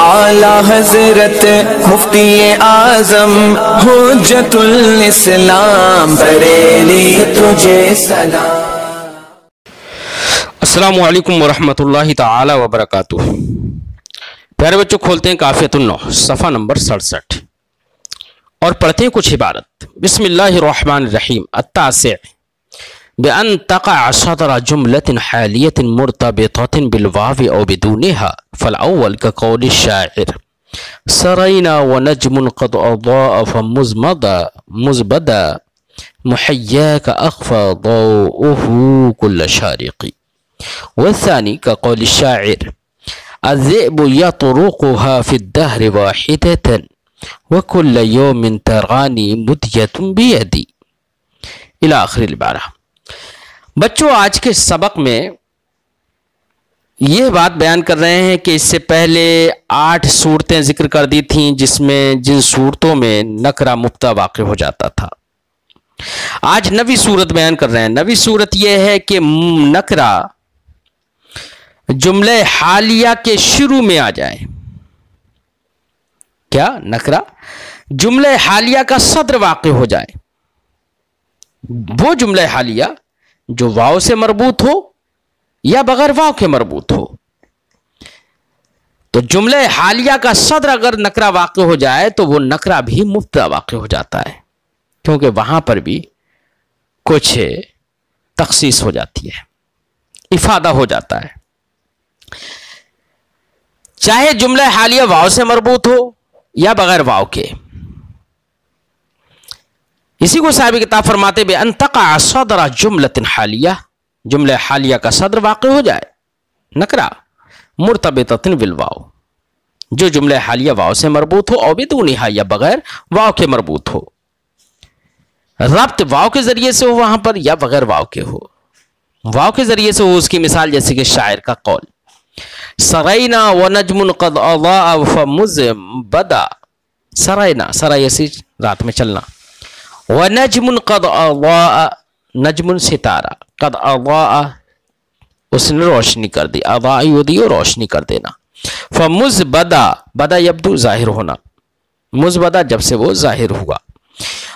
اعلی حضرت مفتی اعظم حجت الاسلام بریلی تجھے سلام۔ السلام علیکم ورحمۃ اللہ تعالی وبرکاتہ۔ پیارے بچوں، کھولتے ہیں کافیۃ النحو صفحہ نمبر 67 اور پڑھتے ہیں کچھ عبارت۔ بسم اللہ الرحمن الرحیم۔ التاسع بأن تقع صدر جملة حالية مرتبطة بالواو أو بدونها، فالأول كقول الشاعر سرينا ونجم قد أضاء فمزبدا محياك أخفى ضوءه كل شارق، والثاني كقول الشاعر الذئب يطرقها في الدهر واحدة وكل يوم تراني مدية بيدي إلى آخر العبارة۔ بچوں، آج کے سبق میں یہ بات بیان کر رہے ہیں کہ اس سے پہلے 8 صورتیں ذکر کر دی تھیں جن صورتوں میں نکرہ مبتدا واقع ہو جاتا تھا۔ آج 9ویں صورت بیان کر رہے ہیں۔ 9ویں صورت یہ ہے کہ نکرہ جملہ حالیہ کے شروع میں آ جائے۔ کیا؟ نکرہ جملہ حالیہ کا صدر واقع ہو جائے، وہ جملہ حالیہ جو واو سے مربوط ہو یا بغیر واو کے مربوط ہو۔ تو جملہ حالیہ کا صدر اگر نکرہ واقع ہو جائے تو وہ نکرہ بھی مبتدا واقع ہو جاتا ہے، کیونکہ وہاں پر بھی کچھ تخصیص ہو جاتی ہے، افادہ ہو جاتا ہے، چاہے جملہ حالیہ واو سے مربوط ہو یا بغیر واو کے۔ اسی کو صاحب کتاب فرماتے بے ان تقع صدر جملۃ حالیہ، جملہ حالیہ کا صدر واقع ہو جائے نکرہ مرتبطۃ بالواو، جو جملہ حالیہ واو سے مربوط ہو اور بدونہا یا بغیر واو کے مربوط ہو، ربط واو کے ذریعے سے ہو وہاں پر یا بغیر واو کے ہو۔ واو کے ذریعے سے ہو، اس کی مثال جیسے کہ شاعر کا قول سرینا ونجم قد اضاء فمزبدا، سرینا سرایسی رات میں چلنا، ونجم قد اضاء نجم ستارہ، قد اضاء اس نے روشنی کر دی، اضاء یودی روشنی کر دینا، فمزبدا بدا یبدو ظاہر ہونا، مزبدا جب سے وہ ظاہر ہوا،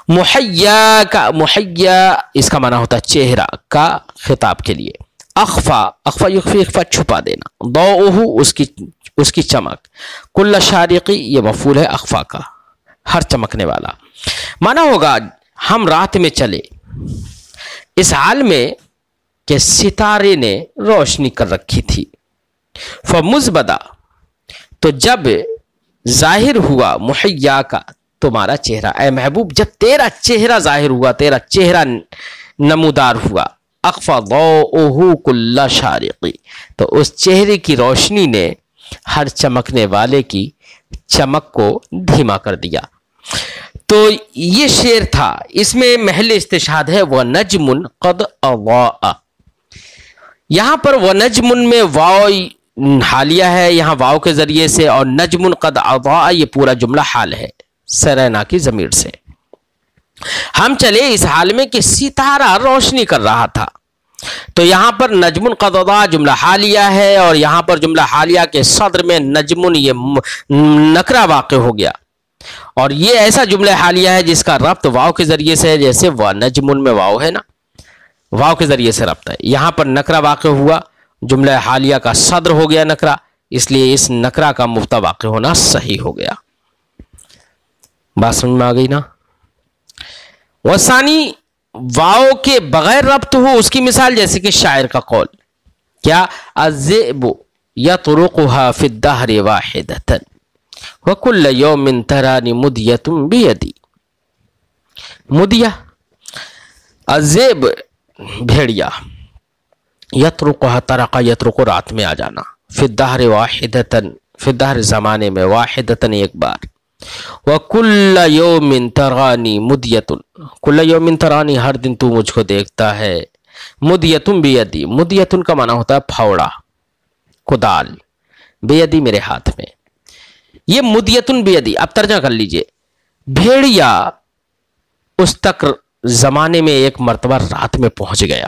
محیا کا محیا اس کا معنی ہوتا ہے چہرہ کا خطاب کے لیے، اخفا اخفا یخفی اخفا چھپا دینا، ضوءہ اس کی چمک، کل شارقی یہ مفعول ہے اخفا کا، ہر چمکنے والا۔ معنی ہوگا ہم رات میں چلے اس حال میں کہ ستارے نے روشنی کر رکھی تھی، فمزبدا تو جب ظاہر ہوا محیا کا تمہارا چہرہ، اے محبوب جب تیرا چہرہ ظاہر ہوا، تیرا چہرہ نمودار ہوا، اخفا ضوءہ کل شارقی تو اس چہرے کی روشنی نے ہر چمکنے والے کی چمک کو دھیما کر دیا۔ تو یہ شعر تھا، اس میں محل استشہاد ہے وَنَجْمٌ قَدْ أَضَاءَ۔ یہاں پر وَنَجْمٌ میں واو حالیہ ہے یہاں واو کے ذریعے سے، اور نجم قد اضاء یہ پورا جملہ حال ہے سرینا کی ضمیر سے۔ ہم چلے اس حال میں کہ ستارہ روشنی کر رہا تھا، تو یہاں پر نجم قد اضاء جملہ حالیہ ہے، اور یہاں پر جملہ حالیہ کے صدر میں نجم یہ نکرہ واقع ہو گیا، اور یہ ایسا جملہ حالیہ ہے جس کا ربط واو کے ذریعے سے ہے، جیسے وَنَجْمٌ میں واو ہے نا، واو کے ذریعے سے ربط ہے۔ یہاں پر نکرہ واقع ہوا، جملہ حالیہ کا صدر ہو گیا نکرہ، اس لیے اس نکرہ کا مبتدا واقع ہونا صحیح ہو گیا۔ بات سمجھ میں آ گئی نا؟ وثانی واو کے بغیر ربط ہو، اس کی مثال جیسے کہ شاعر کا قول کیا الذئب یطرقها فی الدہر واحدۃ وَكُلَّ يَوْمٍ تَرَانِ مُدْيَةٌ بِيَدِي۔ مدیہ الذئب بھیڑیا، یطرقها طرق یطرق رات میں آ جانا، فی الدہر واحدۃ فی الدہر زمانے میں، واحدۃ ایک بار، وَكُلَّ يَوْمٍ تَرَانِ مُدْيَةٌ كُلَّ يَوْمٍ تَرَانِ ہر دن تو مجھ کو دیکھتا ہے، مُدْيَةٌ بِيَدِي مُدْيَةٌ کا معنی ہوتا ہے پھاوڑا، کدال، بیدی میرے ہاتھ میں، یہ مدیتن بیدی۔ اب ترجمہ کر لیجئے، بھیڑیا اس تک زمانے میں ایک مرتبہ رات میں پہنچ گیا،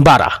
12।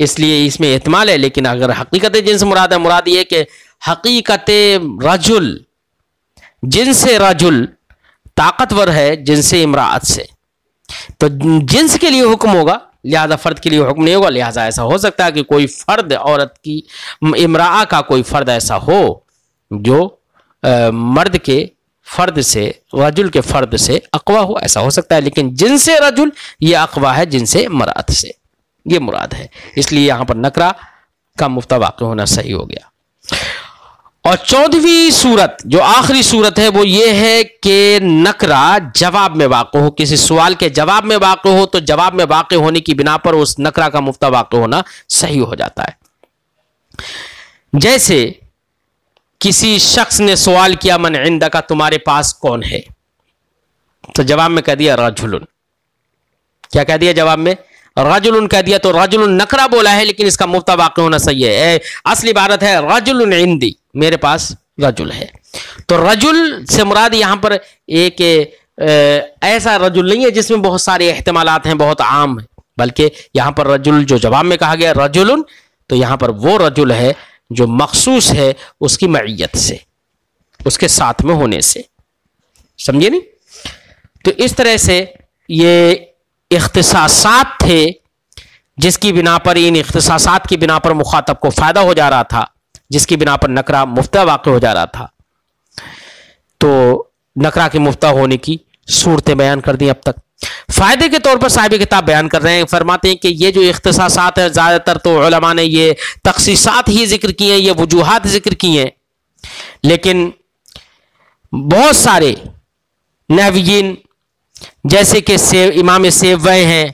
اس لیے اس میں احتمال ہے. لیکن اگر حقیقت جنس مراد ہے، مراد یہ کہ حقیقت رجل، جنس رجل طاقتور ہے جنس امرأت سے، تو جنس کے لیے حکم ہوگا، لہذا فرد کے لیے حکم نہیں ہوگا. لہذا ایسا ہو سکتا ہے کہ کوئی فرد عورت کی، امرأہ کا کوئی فرد ایسا ہو جو مرد کے فرد سے، رجل کے فرد سے اقوی ہو، ایسا ہو سکتا ہے. لیکن جنس رجل یہ اقوی ہے جنس مرأت سے، یہ مراد ہے. اس لیے یہاں پر نکرہ کا مبتدا واقع ہونا صحیح ہو گیا. اور 14ویں صورت جو آخری صورت ہے وہ یہ ہے کہ نکرہ جواب میں واقع ہو، کسی سوال کے جواب میں واقع ہو تو جواب میں واقع ہونے کی بنا پر اس نکرہ کا مبتدا واقع ہونا صحیح ہو جاتا ہے. جیسے کسی شخص نے سوال کیا من عندک، تمہارے پاس کون ہے، تو جواب میں کہہ دیا رجل. کیا کہہ دیا جواب میں؟ رجل کہہ دیا. تو رجل نکرہ بولا ہے لیکن اس کا مبتدا واقع ہونا صحیح ہے. اصلی عبارت ہے رجل عندی، میرے پاس رجل ہے. تو رجل سے مراد یہاں پر ایک ایسا رجل نہیں ہے جس میں بہت سارے احتمالات ہیں، بہت عام ہے، بلکہ یہاں پر رجل جو جواب میں کہا گیا رجل، تو یہاں پر وہ رجل ہے جو مخصوص ہے اس کی معیت سے، اس کے ساتھ میں ہونے سے. سمجھے نہیں؟ تو اس طرح سے یہ اختصاصات تھے جس کی بنا پر، ان اختصاصات کی بنا پر مخاطب کو فائدہ ہو جا رہا تھا، جس کی بنا پر نکرہ مبتدا واقع ہو جا رہا تھا. تو نکرہ کے مبتدا ہونے کی صورتیں بیان کر دیں اب تک. فائدے کے طور پر صاحب کتاب بیان کر رہے ہیں، فرماتے ہیں کہ یہ جو اختصاصات ہیں زیادہ تر تو علماء نے یہ تخصیصات ہی ذکر کی ہیں، یہ وجوہات ذکر کی ہیں، لیکن بہت سارے نحویین جیسے کہ امام سیبوی ہیں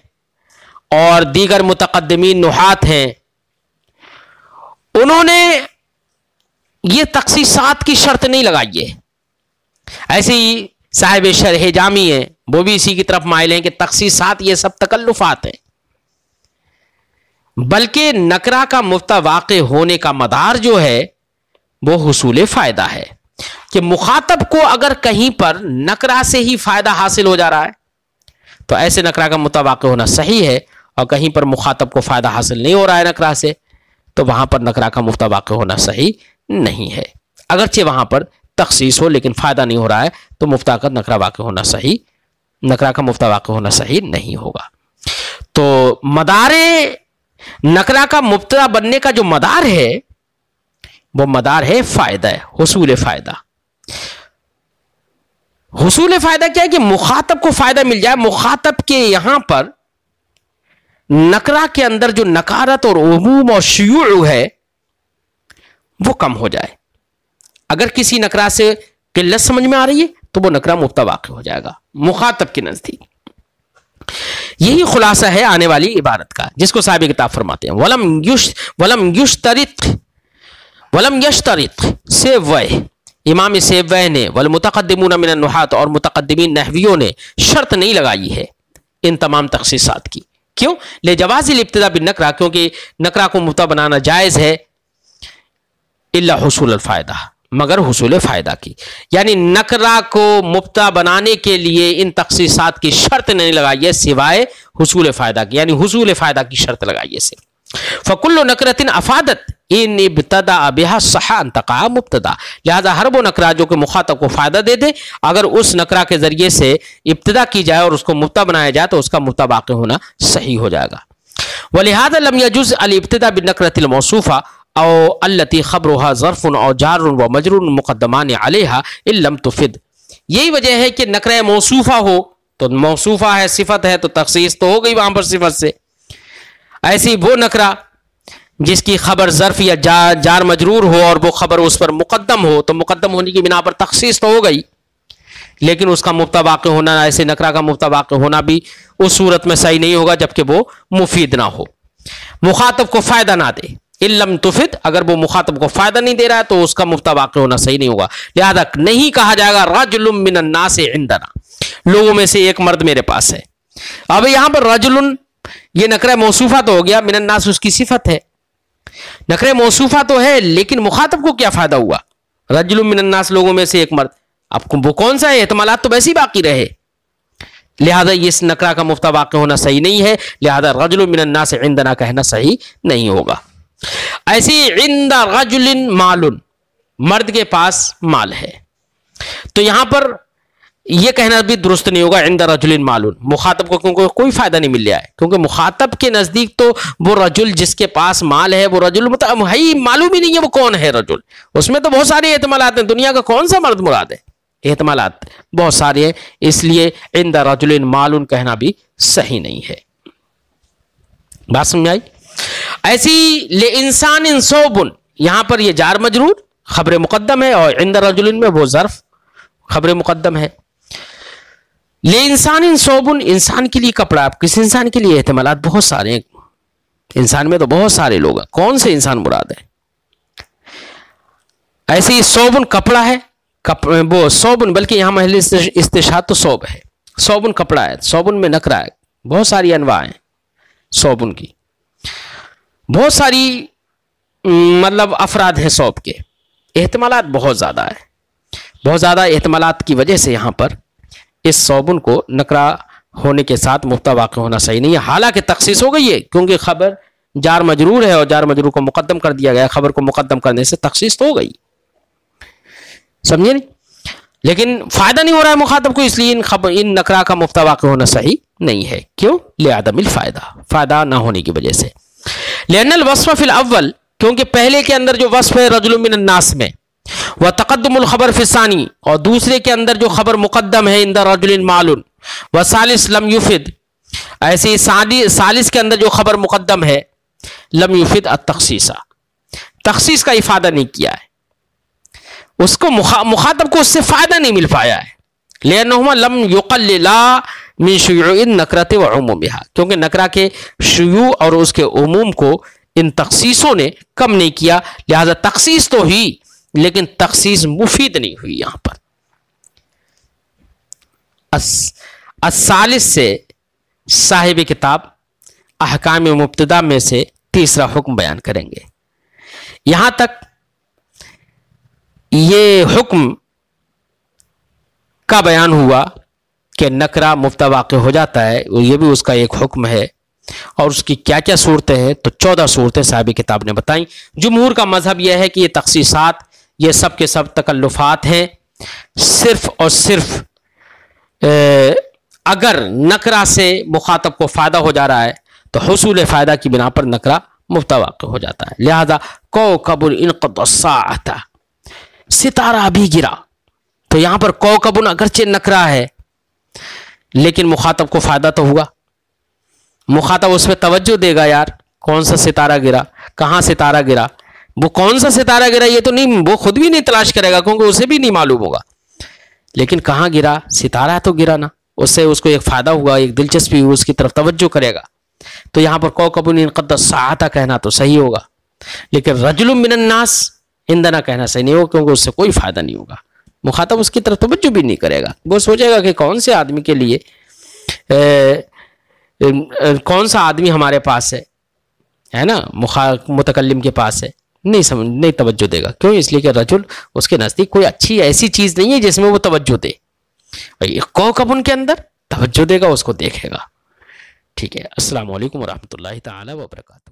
اور دیگر متقدمین نحات ہیں، انہوں نے یہ تخصیصات کی شرط نہیں لگائی ہے. ایسے ہی صاحب شرح جامی ہیں، وہ بھی اسی کی طرف مائل ہیں کہ تخصیصات یہ سب تکلفات ہیں، بلکہ نکرہ کا مبتدا واقع ہونے کا مدار جو ہے وہ حصول فائدہ ہے، کہ مخاطب کو اگر کہیں پر نکرہ سے ہی فائدہ حاصل ہو جا رہا ہے تو ایسے نکرہ کا مبتدا واقع ہونا صحیح ہے، اور کہیں پر مخاطب کو فائدہ حاصل نہیں ہو رہا ہے نکرہ سے تو وہاں پر نکرہ کا مبتدا واقع ہونا صحیح نہیں ہے. اگرچہ وہاں پر تخصیص ہو لیکن فائدہ نہیں ہو رہا ہے تو مبتدا کا نکرہ واقع ہونا صحیح، نکرہ کا مبتدا واقع ہونا صحیح نہیں ہوگا. تو مدار نکرہ کا مبتدا بننے کا جو مدار ہے وہ مدار ہے فائدہ، حصول فائدہ. حصول فائدہ کیا ہے؟ کہ مخاطب کو فائدہ مل جائے، مخاطب کے یہاں پر نکرہ کے اندر جو نکارت اور عموم اور شیوع ہے وہ کم ہو جائے. اگر کسی نکرہ سے قلت سمجھ میں آ رہی ہے تو وہ نکرہ مبتدا واقع ہو جائے گا مخاطب کے نزدیک. یہی خلاصہ ہے آنے والی عبارت کا، جس کو صاحب کتاب فرماتے ہیں ولم یشترط سیبوی، امام سیبوی نے، والمتقدمون من النحات، اور متقدمین نحویوں نے شرط نہیں لگائی ہے ان تمام تخصیصات کی. کیوں؟ لجواز الابتداء بالنکرہ، کیونکہ نکرہ کو مبتدا بنانا جائز ہے، الا حصول الفائدہ، مگر حصول فائدہ کی. یعنی نکرہ کو مبتدا بنانے کے لیے ان تخصیصات کی شرط نہیں لگائی ہے سوائے حصول فائدہ کی، یعنی حصول فائدہ کی شرط لگائی ہے صرف. فکل نکرۃ افادت ان ابتدا بها صح ان تقع مبتدا، لہذا ہر وہ نکرہ جو کہ مخاطب کو فائدہ دے دے، اگر اس نکرہ کے ذریعے سے ابتدا کی جائے اور اس کو مبتدا بنایا جائے تو اس کا مبتدا واقع ہونا صحیح ہو جائے گا. ولہذا لم يجوز الابتداء بالنکرۃ الموصوفہ او التي خبرها ظرف او جار و مجرور مقدمان علیها ان لم تفد. یہی وجہ ہے کہ نکرہ موصوفہ ہو تو موصوفہ ہے، صفت ہے، تو تخصیص تو ہو گئی وہاں پر صفت سے. ایسی وہ نکرہ جس کی خبر ظرف یا جار مجرور ہو اور وہ خبر اس پر مقدم ہو تو مقدم ہونے کی بنا پر تخصیص تو ہو گئی، لیکن اس کا مبتدا واقع ہونا، ایسے نکرہ کا مبتدا واقع ہونا بھی اس صورت میں صحیح نہیں ہوگا جبکہ وہ مفید نہ ہو، مخاطب کو فائدہ نہ دے. ان لم تفد، اگر وہ مخاطب کو فائدہ نہیں دے رہا ہے تو اس کا مبتدا واقع ہونا صحیح نہیں ہوگا. لہذا نہیں کہا جائے گا رجل من الناس عندنا، لوگوں میں سے ایک مرد میرے پاس ہے. اب یہاں پر رجل یہ نکرہ موصوفہ تو ہو گیا، من الناس اس کی صفت ہے، نکرہ موصوفہ تو ہے لیکن مخاطب کو کیا فائدہ ہوا؟ رجل من الناس، لوگوں میں سے ایک مرد. اب وہ کون سا ہے؟ احتمالات تو ویسے ہی باقی رہے، لہذا یہ اس نکرہ کا مفتہ واقع ہونا صحیح نہیں ہے، لہذا رجل من الناس عندنا کہنا صحیح نہیں ہوگا۔ ایسی عند رجل مال، مرد کے پاس مال ہے، تو یہاں پر یہ کہنا بھی درست نہیں ہوگا عند رجل مال، مخاطب کو کیونکہ کوئی فائدہ نہیں مل رہا ہے، کیونکہ مخاطب کے نزدیک تو وہ رجل جس کے پاس مال ہے وہ رجل مطلب ہے ہی معلوم ہی نہیں ہے وہ کون ہے رجل، اس میں تو بہت سارے احتمالات ہیں، دنیا کا کون سا مرد مراد ہے، احتمالات بہت سارے ہیں، اس لیے عند رجل مال کہنا بھی صحیح نہیں ہے۔ بات سمجھ آئی؟ ایسی لانسان ثوب، یہاں پر یہ جار مجرور خبر مقدم ہے، اور عند رجل میں وہ ظرف خبر مقدم ہے۔ لانسان ثوب، انسان کے لیے کپڑا، کس انسان کے لیے؟ احتمالات بہت سارے ہیں، انسان میں تو بہت سارے لوگ ہیں، کون سے انسان مراد ہے؟ ایسے ہی ثوب کپڑا ہے، وہ ثوب بلکہ یہاں محل استشہاد تو ثوب ہے، ثوب کپڑا ہے، ثوب میں نکرہ ہے، بہت ساری انواع ہیں ثوب کی، بہت ساری مطلب افراد ہیں ثوب کے، احتمالات بہت زیادہ ہے، بہت زیادہ احتمالات کی وجہ سے یہاں پر اس ثوبن کو نکرہ ہونے کے ساتھ مفتہ واقع ہونا صحیح نہیں ہے، حالانکہ تخصیص ہو گئی ہے کیونکہ خبر جار مجرور ہے اور جار مجرور کو مقدم کر دیا گیا، خبر کو مقدم کرنے سے تخصیص تو ہو گئی، سمجھے نہیں؟ لیکن فائدہ نہیں ہو رہا ہے مخاطب کو، اس لیے ان نکرہ کا مفتہ واقع ہونا صحیح نہیں ہے، کیوں؟ لعدم الفائدہ، فائدہ نہ ہونے کی وجہ سے۔ لأن الوصف فی الاول، کیونکہ پہلے کے اندر جو وصف ہے رجل من الناس میں، وتقدم الخبر فی الثانی، اور دوسرے کے اندر جو خبر مقدم ہے عند رجل مال، وثالث لم یفد، ایسے ہی ثالث کے اندر جو خبر مقدم ہے لم یفد التخصیص، تخصیص کا افادہ نہیں کیا ہے، اس کو مخاطب کو اس سے فائدہ نہیں مل پایا ہے، لأنہما لم یقللا من شیوع النکرۃ وعمومها، کیونکہ نکرہ کے شیوع اور اس کے عموم کو ان تخصیصوں نے کم نہیں کیا، لہذا تخصیص تو ہی لیکن تخصیص مفید نہیں ہوئی یہاں پر۔ الثالث سے صاحب کتاب احکام مبتدا میں سے تیسرا حکم بیان کریں گے۔ یہاں تک یہ حکم کا بیان ہوا کہ نکرہ مفتہ واقع ہو جاتا ہے، یہ بھی اس کا ایک حکم ہے، اور اس کی کیا کیا صورتیں ہیں، تو 14 صورتیں صاحب کتاب نے بتائیں۔ جمہور کا مذہب یہ ہے کہ یہ تخصیصات یہ سب کے سب تکلفات ہیں، صرف اور صرف اگر نکرہ سے مخاطب کو فائدہ ہو جا رہا ہے تو حصول فائدہ کی بنا پر نکرہ مفتہ واقع ہو جاتا ہے، لہذا کوكب انقضى الساعة، ستارہ بھی گرا، تو یہاں پر کوكب اگرچہ نکرہ ہے لیکن مخاطب کو فائدہ تو ہوا، مخاطب اس پہ توجہ دے گا، یار کون سا ستارہ گرا، کہاں ستارہ گرا، وہ کون سا ستارہ گرا یہ تو نہیں، وہ خود بھی نہیں تلاش کرے گا کیونکہ اسے بھی نہیں معلوم ہوگا، لیکن کہاں گرا، ستارہ تو گرا نا، اس سے اس کو ایک فائدہ ہوا، ایک دلچسپی ہوئی، اس کی طرف توجہ کرے گا، تو یہاں پر کوكب انقضى الساعة کہنا تو صحیح ہوگا، لیکن رجل من الناس عندنا کہنا صحیح نہیں ہوگا کیونکہ اس سے کوئی فائدہ نہیں ہوگا، مخاطب اس کی طرف توجہ بھی نہیں کرے گا، وہ سوچے گا کہ کون سے آدمی کے لیے کون سا آدمی ہمارے پاس ہے نا، متکلم کے پاس ہے، نہیں توجہ دے گا، کیوں؟ اس لیے کہ رجل اس کے نزدیک کوئی اچھی ایسی چیز نہیں ہے جس میں وہ توجہ دے، کوكب ان کے اندر توجہ دے گا، اس کو دیکھے گا۔ ٹھیک ہے، السلام علیکم ورحمۃ اللہ تعالی وبرکاتہ۔